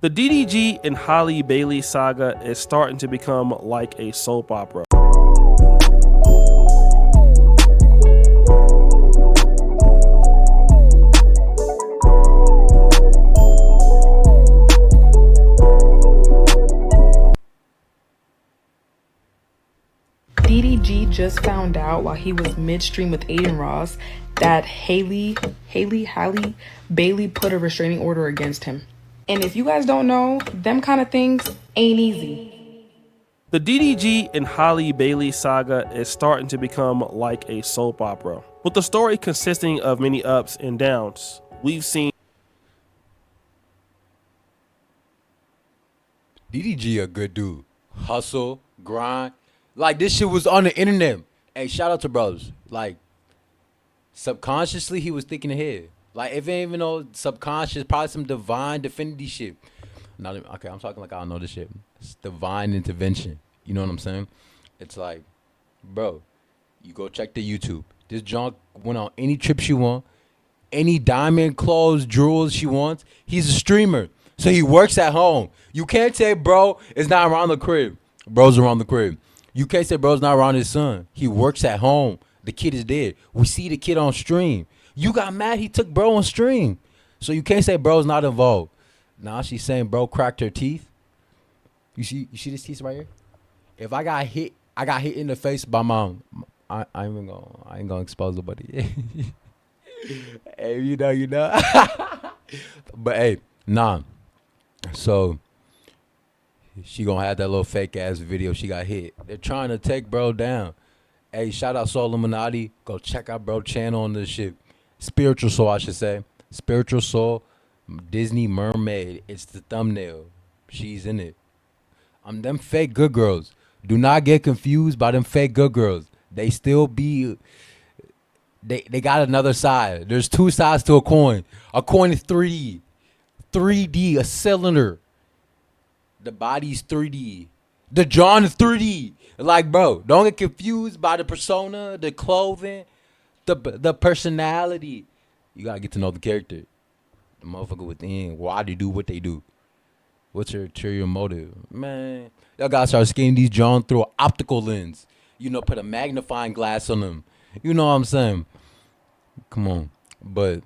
The DDG and Halle Bailey saga is starting to become like a soap opera. DDG just found out while he was midstream with Aiden Ross that Halle Bailey put a restraining order against him. And if you guys don't know, them kind of things ain't easy. The DDG and Halle Bailey saga is starting to become like a soap opera, with the story consisting of many ups and downs. We've seen DDG a good dude. Hustle, grind. Like, this shit was on the internet. Hey, shout out to bros. Like, subconsciously, he was thinking ahead. Like, if it ain't even know subconscious, probably some divine divinity shit. Okay, I'm talking like I don't know this shit. It's divine intervention. You know what I'm saying? It's like, bro, you go check the YouTube. This junk went on any trip she want, any diamond clothes, jewels she wants. He's a streamer, so he works at home. You can't say bro is not around the crib. Bro's around the crib. You can't say bro's not around his son. He works at home. The kid is dead. We see the kid on stream. You got mad he took bro on stream. So you can't say bro's not involved. Now she's saying bro cracked her teeth. You see this teeth right here? If I got hit in the face by mom. I ain't gonna expose nobody. Hey, you know. But hey, nah. So she gonna have that little fake ass video she got hit. They're trying to take bro down. Hey, shout out Soul Illuminati. Go check out bro channel on this shit. Spiritual Soul, I should say. Spiritual Soul, Disney Mermaid. It's the thumbnail. She's in it. Them fake good girls. Do not get confused by them fake good girls. They still be. They got another side. There's two sides to a coin. A coin is 3D. 3D, a cylinder. The body's 3D. The John is 3D. Like, bro, don't get confused by the persona, the clothing, the personality. You gotta get to know the character. The motherfucker within. Why they do what they do. What's your ulterior motive? Man, y'all gotta start scanning these John through an optical lens. You know, put a magnifying glass on them. You know what I'm saying? Come on. But,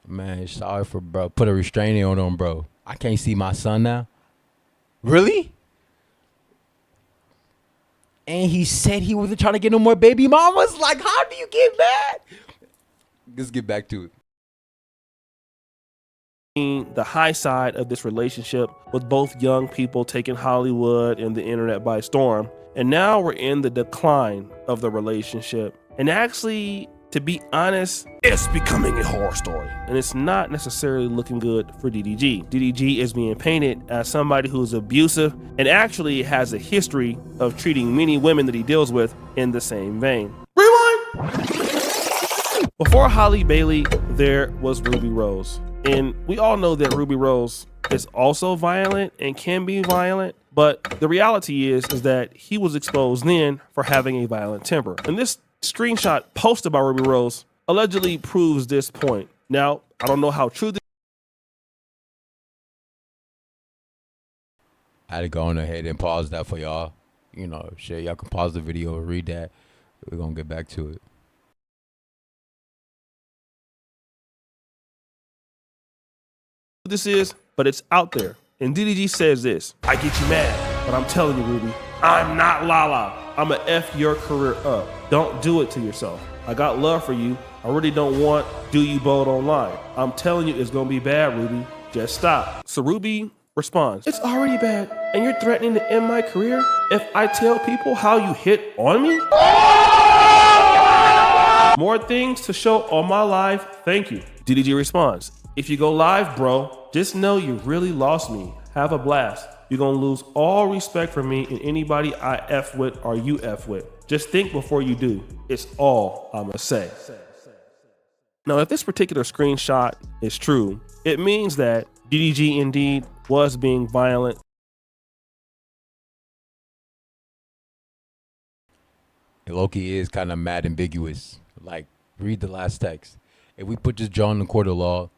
man, sorry for bro. Put a restraining order on bro. I can't see my son now. Really? And he said he wasn't trying to get no more baby mamas? Like, how do you get mad? Let's get back to it. The high side of this relationship with both young people taking Hollywood and the internet by storm. And now we're in the decline of the relationship. And actually, to be honest, it's becoming a horror story. And it's not necessarily looking good for DDG. DDG is being painted as somebody who's abusive and actually has a history of treating many women that he deals with in the same vein. Rewind! Before Halle Bailey, there was Ruby Rose. And we all know that Ruby Rose is also violent and can be violent. But the reality is that he was exposed then for having a violent temper. And this screenshot posted by Ruby Rose allegedly proves this point. Now, I don't know how true this is. I had to go on ahead and pause that for y'all. You know, shit, y'all can pause the video and read that. We're going to get back to it. This is, but it's out there. And DDG says this: I get you mad, but I'm telling you, Ruby, I'm not Lala. I'ma F your career up. Don't do it to yourself. I got love for you. I really don't want do you bold online. I'm telling you, it's gonna be bad, Ruby. Just stop. So Ruby responds, it's already bad, and you're threatening to end my career if I tell people how you hit on me? More things to show on my live, thank you. DDG responds, if you go live, bro, just know you really lost me. Have a blast. You're gonna lose all respect for me and anybody I F with or you F with. Just think before you do. It's all I'ma say. Now, if this particular screenshot is true, it means that DDG indeed was being violent. Loki is kind of mad ambiguous. Like, read the last text. If we put this John in the court of law,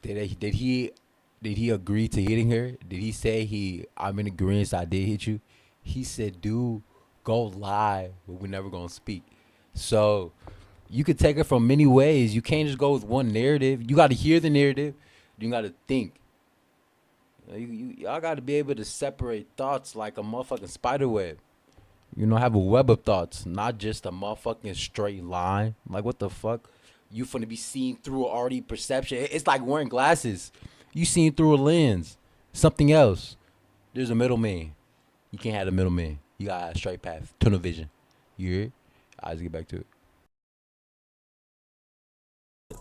did he Did he agree to hitting her? Did he say I'm in agreement, I did hit you? He said, dude, go lie, but we're never gonna speak. So you could take it from many ways. You can't just go with one narrative. You got to hear the narrative. You got to think. Y'all got to be able to separate thoughts like a motherfucking spider web. Have a web of thoughts, not just a motherfucking straight line. Like, what the fuck? You finna be seeing through already perception. It's like wearing glasses. You seeing through a lens. Something else. There's a middleman. You can't have a middleman. You got a straight path. Tunnel vision. You hear it? Let's get back to it.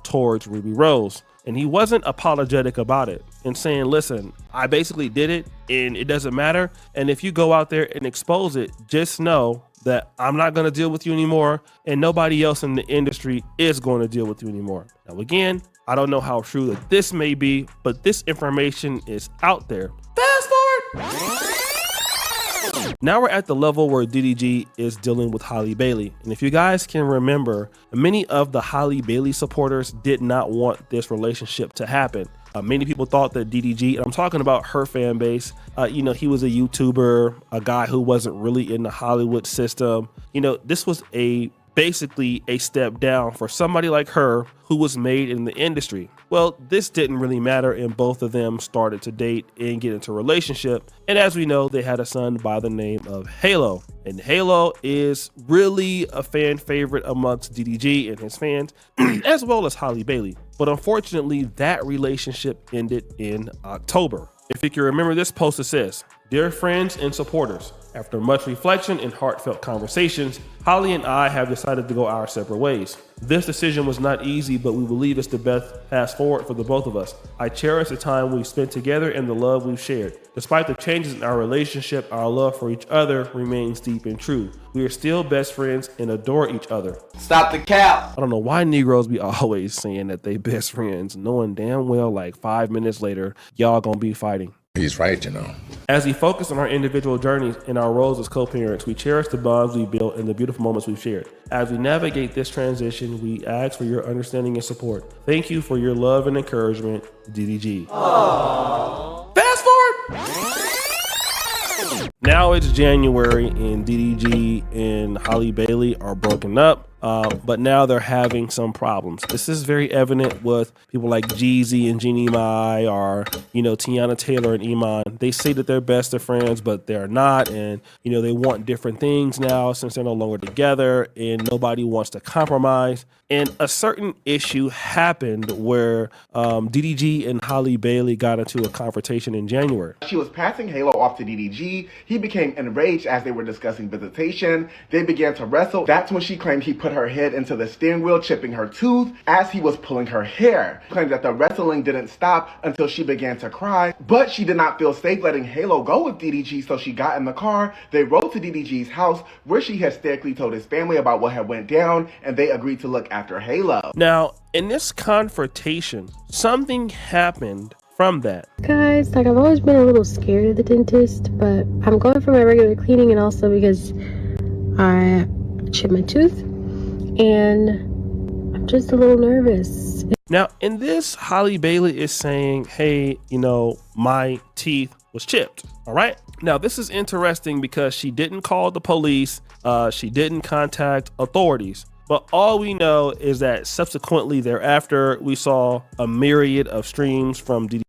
Towards Ruby Rose, and he wasn't apologetic about it and saying, listen, I basically did it and it doesn't matter, and if you go out there and expose it, just know that I'm not going to deal with you anymore, and nobody else in the industry is going to deal with you anymore. Now again, I don't know how true that this may be, but this information is out there. Fast forward. Now we're at the level where DDG is dealing with Halle Bailey. And if you guys can remember, many of the Halle Bailey supporters did not want this relationship to happen. Many people thought that DDG, and I'm talking about her fan base, he was a YouTuber, a guy who wasn't really in the Hollywood system. This was basically a step down for somebody like her who was made in the industry. Well, this didn't really matter, and both of them started to date and get into a relationship. And as we know, they had a son by the name of HALLE. And HALLE is really a fan favorite amongst DDG and his fans, as well as Halle Bailey. But unfortunately, that relationship ended in October. If you can remember, this post, it says, "Dear friends and supporters, after much reflection and heartfelt conversations, Halle and I have decided to go our separate ways. This decision was not easy, but we believe it's the best path forward for the both of us. I cherish the time we've spent together and the love we've shared. Despite the changes in our relationship, our love for each other remains deep and true. We are still best friends and adore each other." Stop the cap. I don't know why Negroes be always saying that they best friends, knowing damn well like 5 minutes later, y'all gonna be fighting. He's right, As we focus on our individual journeys and our roles as co-parents, we cherish the bonds we built and the beautiful moments we've shared. As we navigate this transition, we ask for your understanding and support. Thank you for your love and encouragement, DDG. Aww. Fast forward! Now it's January and DDG and Halle Bailey are broken up. But now they're having some problems. This is very evident with people like Jeezy and Jeannie Mai, or Tiana Taylor and Iman. They say that they're best of friends, but they're not, and they want different things now since they're no longer together, and nobody wants to compromise. And a certain issue happened where DDG and Halle Bailey got into a confrontation in January. She was passing HALLE off to DDG. He became enraged as they were discussing visitation. They began to wrestle. That's when she claimed he put her head into the steering wheel, chipping her tooth as he was pulling her hair. She claimed that the wrestling didn't stop until she began to cry, but she did not feel safe letting HALLE go with DDG, so she got in the car. They rode to DDG's house, where she hysterically told his family about what had went down, and they agreed to look after HALLE. Now, in this confrontation, something happened from that. Guys, I've always been a little scared of the dentist, but I'm going for my regular cleaning, and also because I chipped my tooth and I'm just a little nervous. Now, in this, Halle Bailey is saying, hey, my teeth was chipped. All right. Now, this is interesting because she didn't call the police. She didn't contact authorities. But all we know is that subsequently thereafter, we saw a myriad of streams from DDG.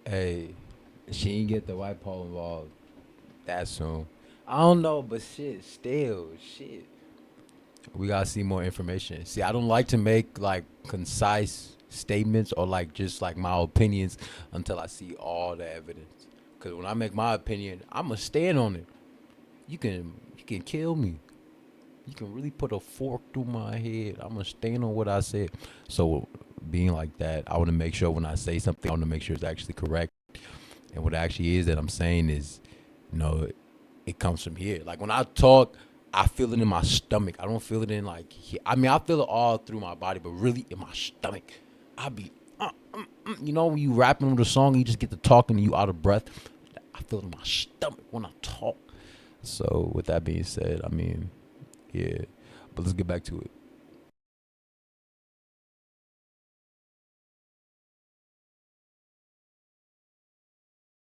Hey, she ain't get the white Paul involved that soon. I don't know, but shit. We gotta see more information. See, I don't like to make like concise statements or like just like my opinions until I see all the evidence. Cause when I make my opinion, I'ma stand on it. You can kill me. You can really put a fork through my head. I'ma stand on what I said. So being like that, I want to make sure when I say something, I want to make sure it's actually correct. And what actually is that I'm saying is, it comes from here. Like when I talk, I feel it in my stomach. I don't feel it in like here. I mean, I feel it all through my body, but really in my stomach. I be, when you rapping with a song, you just get to talking and you out of breath. I feel it in my stomach when I talk. So with that being said, I mean, yeah. But let's get back to it.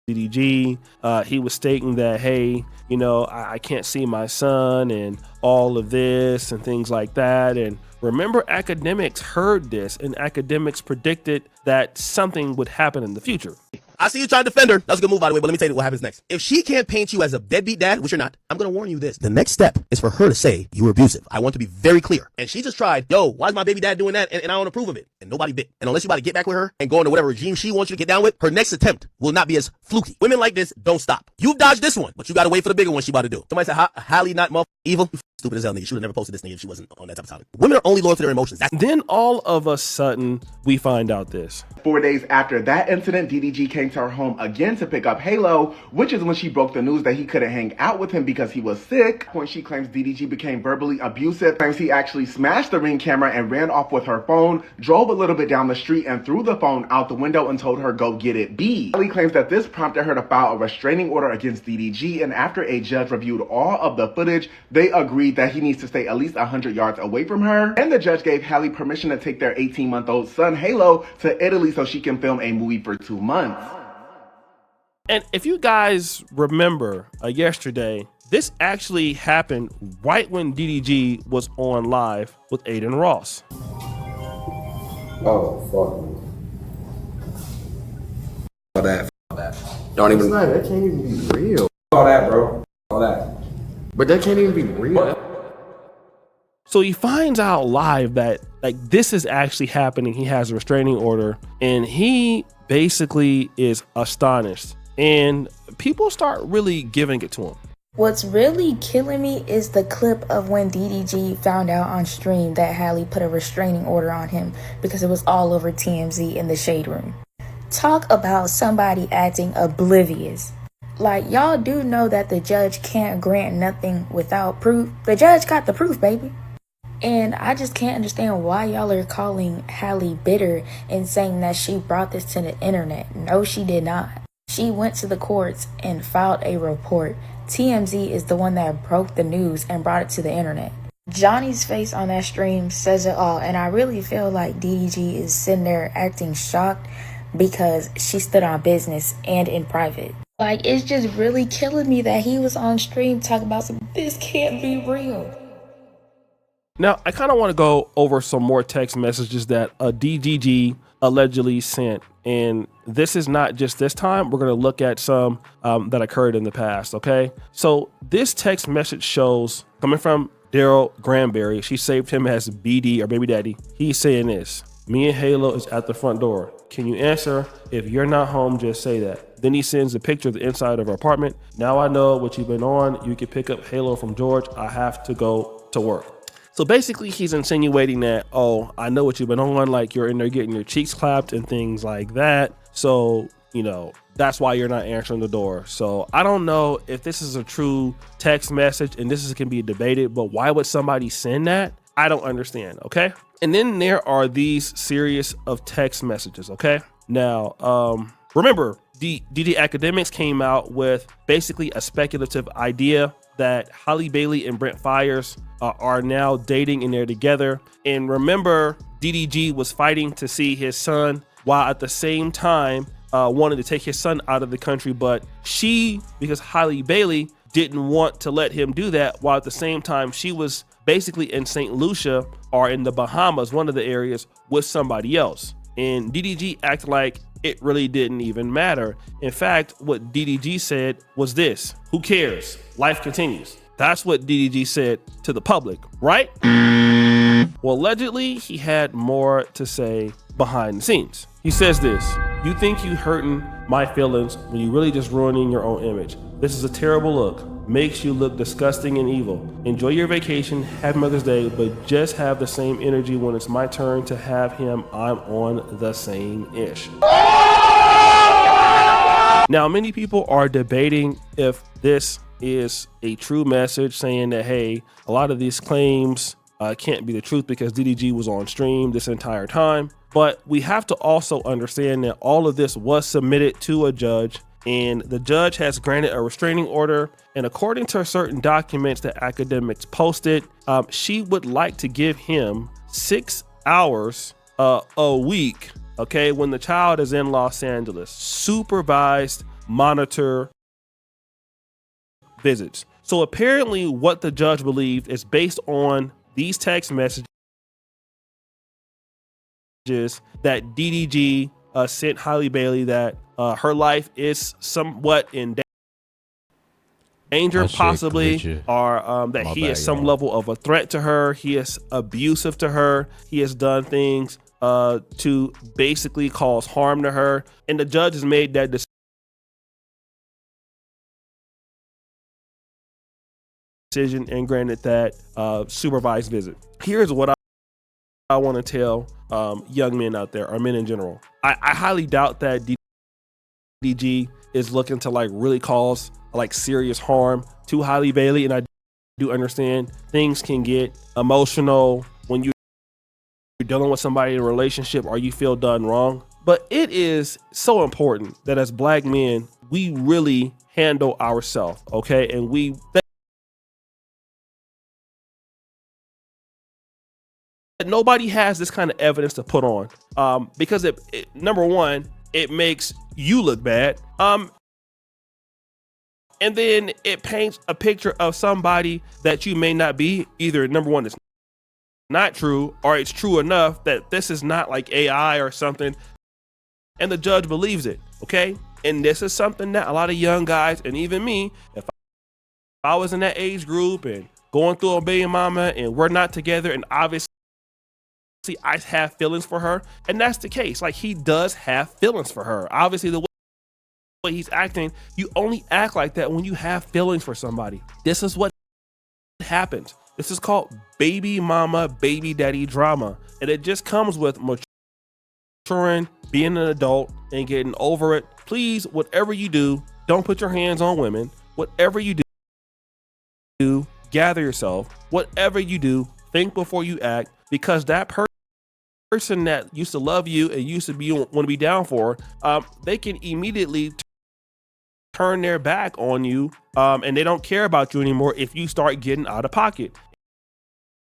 DDG, he was stating that, hey, you know, I can't see my son and all of this and things like that. And remember, academics heard this, and academics predicted that something would happen in the future. I see you trying to defend her. That's a good move, by the way, but let me tell you what happens next. If she can't paint you as a deadbeat dad, which you're not, I'm going to warn you this. The next step is for her to say you were abusive. I want to be very clear. And she just tried, yo, why is my baby dad doing that? And I don't approve of it. And nobody bit. And unless you about to get back with her and go into whatever regime she wants you to get down with, her next attempt will not be as fluky. Women like this don't stop. You've dodged this one, but you got to wait for the bigger one she about to do. Somebody said, Halle not evil. You stupid as hell, nigga. She would have never posted this thing if she wasn't on that type of topic. Women are only loyal to their emotions. Then all of a sudden, we find out this. 4 days after that incident, DDG came to her home again to pick up HALLE, which is when she broke the news that he couldn't hang out with him because he was sick. When she claims DDG became verbally abusive, claims he actually smashed the Ring camera and ran off with her phone, drove a little bit down the street and threw the phone out the window and told her, go get it, B. Halle claims that this prompted her to file a restraining order against DDG, and after a judge reviewed all of the footage, they agreed that he needs to stay at least 100 yards away from her. And the judge gave Halle permission to take their 18-month-old son, HALLE, to Italy so she can film a movie for 2 months. And if you guys remember yesterday, this actually happened right when DDG was on live with Adin Ross. Oh, fuck. All that. Don't even. That can't even be real. All that, bro. All that. But that can't even be real. So he finds out live that like this is actually happening. He has a restraining order and he basically is astonished. And people start really giving it to him. What's really killing me is the clip of when DDG found out on stream that Halle put a restraining order on him because it was all over TMZ in the shade room. Talk about somebody acting oblivious. Like, y'all do know that the judge can't grant nothing without proof. The judge got the proof, baby. And I just can't understand why y'all are calling Halle bitter and saying that she brought this to the internet. No, she did not. She went to the courts and filed a report. TMZ is the one that broke the news and brought it to the internet. Johnny's face on that stream says it all, and I really feel like DDG is sitting there acting shocked because she stood on business and in private. Like, it's just really killing me that he was on stream talking about this can't be real. Now, I kind of want to go over some more text messages that DDG allegedly sent. And this is not just this time. We're going to look at some that occurred in the past, okay? So this text message shows, coming from Daryl Granberry, she saved him as BD or baby daddy. He's saying this: me and HALLE is at the front door. Can you answer? If you're not home, just say that. Then he sends a picture of the inside of her apartment. Now I know what you've been on. You can pick up HALLE from George. I have to go to work. So basically he's insinuating that, oh, I know what you've been on, like you're in there getting your cheeks clapped and things like that. So, you know, that's why you're not answering the door. So I don't know if this is a true text message and can be debated, but why would somebody send that? I don't understand, okay? And then there are these series of text messages, okay? Now, remember, the DD Academics came out with basically a speculative idea that Halle Bailey and Brent Fires are now dating and they're together. And remember, DDG was fighting to see his son while at the same time wanted to take his son out of the country. But because Halle Bailey didn't want to let him do that, while at the same time she was basically in St. Lucia or in the Bahamas, one of the areas, with somebody else. And DDG acted like it really didn't even matter. In fact, what DDG said was this: who cares? Life continues. That's what DDG said to the public, right? Well, allegedly, he had more to say behind the scenes. He says this: you think you hurting my feelings when you really just ruining your own image. This is a terrible look. Makes you look disgusting and evil. Enjoy your vacation, happy Mother's Day, but just have the same energy when it's my turn to have him. I'm on the same ish. Now, many people are debating if this is a true message, saying that, hey, a lot of these claims can't be the truth because DDG was on stream this entire time. But we have to also understand that all of this was submitted to a judge and the judge has granted a restraining order. And according to certain documents that academics posted, she would like to give him 6 hours a week, okay, when the child is in Los Angeles, supervised, monitor visits. So apparently what the judge believed is based on these text messages that DDG sent Halle Bailey, that her life is somewhat in danger, possibly, or that he is some level of a threat to her. He is abusive to her. He has done things to basically cause harm to her. And the judge has made that decision and granted that supervised visit. Here's what I want to tell young men out there, or men in general. I highly doubt that DDG is looking to like really cause like serious harm to Halle Bailey, and I do understand things can get emotional when you're dealing with somebody in a relationship or you feel done wrong. But it is so important that as black men, we really handle ourselves, okay? And nobody has this kind of evidence to put on, because it number one, it makes you look bad, and then it paints a picture of somebody that you may not be. Either number one, it's not true, or it's true enough that this is not like AI or something, and the judge believes it, okay? And this is something that a lot of young guys, and even me, if I was in that age group and going through a baby mama and we're not together, and obviously I have feelings for her, and that's the case. Like, he does have feelings for her. Obviously, the way he's acting, you only act like that when you have feelings for somebody. This is what happens. This is called baby mama, baby daddy drama, and it just comes with maturing, being an adult, and getting over it. Please, whatever you do, don't put your hands on women. Whatever you do, gather yourself. Whatever you do, think before you act, because that person that used to love you and used to want to be down for, they can immediately turn their back on you, and they don't care about you anymore if you start getting out of pocket.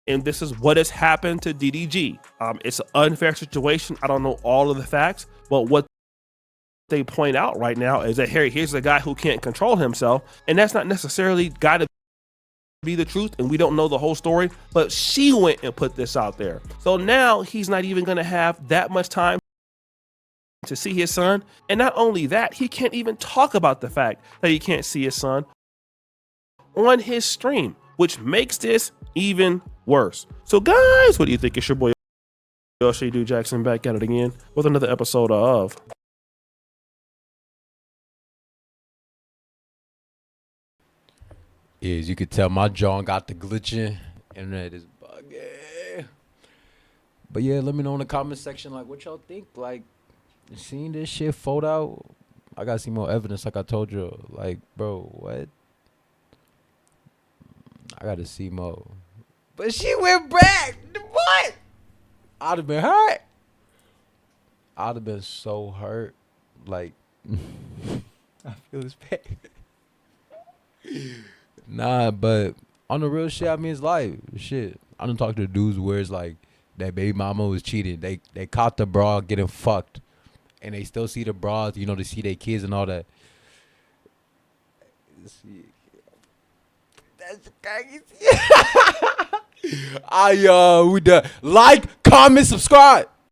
And this is what has happened to DDG. It's an unfair situation. I don't know all of the facts, but what they point out right now is that here's a guy who can't control himself, and that's not necessarily got to be the truth, and we don't know the whole story, but she went and put this out there. So now he's not even going to have that much time to see his son. And not only that, he can't even talk about the fact that he can't see his son on his stream, which makes this even worse. So guys, what do you think? It's your boy Shadu Jackson back at it again with another episode of As you could tell, my jaw got the glitching. Internet is bugging. But yeah, let me know in the comment section, like, what y'all think. Like, seeing this shit fold out, I gotta see more evidence. Like I told you, like, bro, what? I gotta see more. But she went back. What? I'd have been hurt. I'd have been so hurt. Like, I feel this pain. Nah, but on the real shit, I mean, it's life. Shit. I done talked to dudes where it's like that baby mama was cheating. They caught the bra getting fucked, and they still see the bras, you know, to see their kids and all that. That's crazy. We done. Like, comment, subscribe.